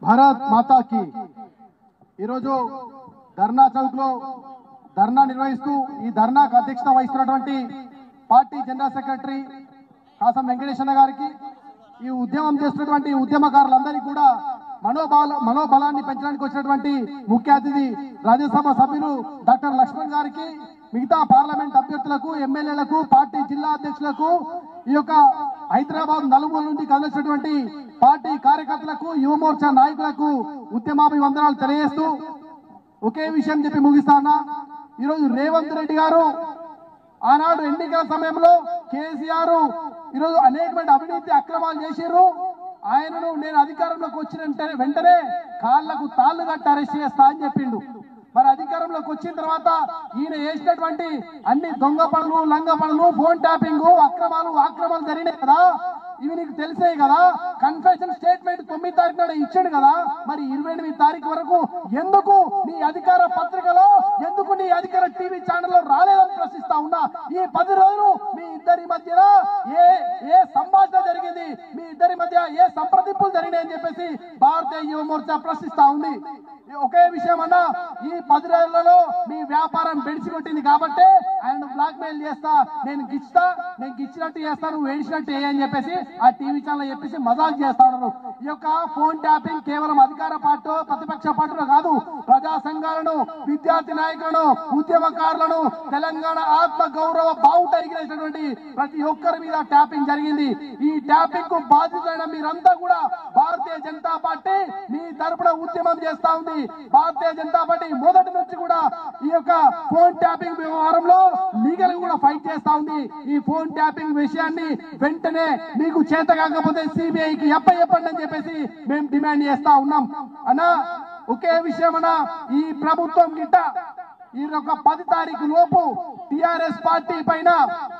భారత్ మాతా కి ఈరోజు ధర్నా చౌక్ లో ధర్నా నిర్వహిస్తూ ఈ ధర్నాకు అధ్యక్షత వహిస్తున్నటువంటి పార్టీ జనరల్ సెక్రటరీ కాసం వెంకటేశ్వర గారికి ఈ ఉద్యమం చేస్తున్నటువంటి ఉద్యమకారులందరికీ కూడా మనోబలాన్ని పెంచడానికి వచ్చినటువంటి ముఖ్య అతిథి రాజ్యసభ సభ్యులు డాక్టర్ లక్ష్మణ్ గారికి మిగతా పార్లమెంట్ అభ్యర్థులకు ఎమ్మెల్యేలకు పార్టీ జిల్లా అధ్యక్షులకు ఈ యొక్క హైదరాబాద్ నలుమూల నుండి కదిలినటువంటి పార్టీ కార్యకర్తలకు యువమోర్చా నాయకులకు ఉద్యమాభివందనాలు తెలియజేస్తూ ఒకే విషయం చెప్పి ముగిస్తానా. ఈరోజు రేవంత్ రెడ్డి గారు ఆనాడు ఎన్నికల సమయంలో కేసీఆర్ ఈరోజు అనేకమైన అవినీతి అక్రమాలు చేసిర్రు. ఆయనను నేను అధికారంలోకి వచ్చిన వెంటనే కాళ్లకు తాళ్లు కట్టి అరెస్ట్ చేస్తా అని చెప్పిండు. మరి అధికారంలోకి వచ్చిన తర్వాత ఈయన చేసినటువంటి అన్ని దొంగ పనులు, లంగ పనులు, ఫోన్ ట్యాపింగ్, ఆక్రమాలు జరిగినాయి కదా, ఇవి నీకు తెలిసే కదా. కన్ఫెషన్ స్టేట్మెంట్ 9 తారీఖు నాడు ఇచ్చాడు కదా, మరి 28 తారీఖు వరకు ఎందుకు నీ అధికార పత్రికలో, ఎందుకు నీ అధికార టీవీ ఛానల్లో రాలేదని ప్రశ్నిస్తా ఉన్నా. ఈ 10 రోజులు మీ ఇద్దరి మధ్య ఏ సంభాషణ జరిగింది, మీ ఇద్దరి మధ్య ఏ సంప్రదింపులు జరిగినాయి అని చెప్పేసి భారతీయ యువ మోర్చా ప్రశ్నిస్తా ఉంది. ఒకే విషయం అన్నా, ఈ 10 రోజులలో మీ వ్యాపారం బెడిసి కొట్టింది కాబట్టి ఆయన బ్లాక్ మెయిల్ చేస్తా, నేను గిచ్చినట్టు చేస్తా, నువ్వు ఏడిచినట్టు అని చెప్పేసి ఆ టీవీ ఛానల్ చెప్పేసి మజాక్ చేస్తా ఉన్నారు. ఈ యొక్క ఫోన్ ట్యాపింగ్ కేవలం అధికార పార్టీ ప్రతిపక్ష పార్టీలో కాదు, ప్రజా సంఘాలను, విద్యార్థి నాయకులను, ఉద్యమకారులను, తెలంగాణ ఆత్మ గౌరవ బావుట ఎగిరేసినటువంటి ప్రతి ఒక్కరి మీద ట్యాపింగ్ జరిగింది. ఈ ట్యాపింగ్ కు బాధితులైన మీరంతా కూడా భారతీయ జనతా పార్టీ మీ తరపున ఉద్యమం చేస్తా ఉంది. భారతీయ జనతా పార్టీ మొదటి నుంచి కూడా ఈ యొక్క ఫోన్ ట్యాపింగ్ వ్యవహారంలో లీగల్ కూడా ఫైట్ చేస్తా ఉంది. ఈ ఫోన్ ట్యాపింగ్ విషయాన్ని వెంటనే మీకు చేత కాకపోతే సిబిఐకి చెప్పండి అని చెప్పేసి మేము డిమాండ్ చేస్తా ఉన్నాం. అన్నా ఒకే విషయం అన్నా, ఈ ప్రభుత్వం గిట్ట ఈ 10 తారీఖు లోపు టిఆర్ఎస్ పార్టీ పైన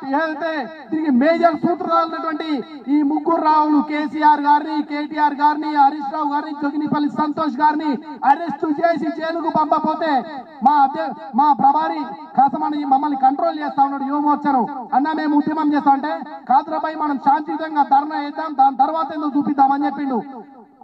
ఏదైతే తిరిగి మేజర్ సూత్రధారులైనటువంటి ఈ ముగ్గురు రావులు కేసీఆర్ గారిని, కేటీఆర్ గారిని, హరీష్ రావు గారిని, జోగినిపల్లి సంతోష్ గారిని అరెస్ట్ చేసి జైలుకు పంపపోతే మా ప్రభారి కాసమని మమ్మల్ని కంట్రోల్ చేస్తా ఉన్నాడు యువమోర్చను. అన్న మేము ఉద్యమం చేస్తా అంటే కాద్రపై మనం శాంతియుతంగా ధర్నా చేద్దాం, దాని తర్వాత ఎందుకు చూపిద్దామని చెప్పిండు.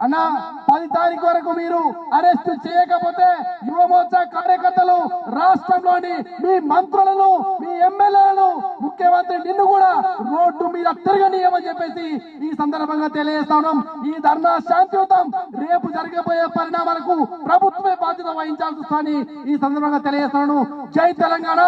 అన్నా 10 తారీఖు వరకు మీరు అరెస్ట్ చేయకపోతే యువమోర్చా కార్యకర్తలు రాష్ట్రంలోని మీ మంత్రులను, మీ ఎమ్మెల్యేలను, ముఖ్యమంత్రి నిన్ను కూడా రోడ్డు మీద తిరగనీయమని చెప్పేసి ఈ సందర్భంగా తెలియజేస్తా ఉన్నాం. ఈ ధర్నా శాంతియుతం. రేపు జరగబోయే పరిణామాలకు ప్రభుత్వమే బాధ్యత వహించాల్సి వస్తుందని ఈ సందర్భంగా తెలియజేస్తున్నాను. జై తెలంగాణ.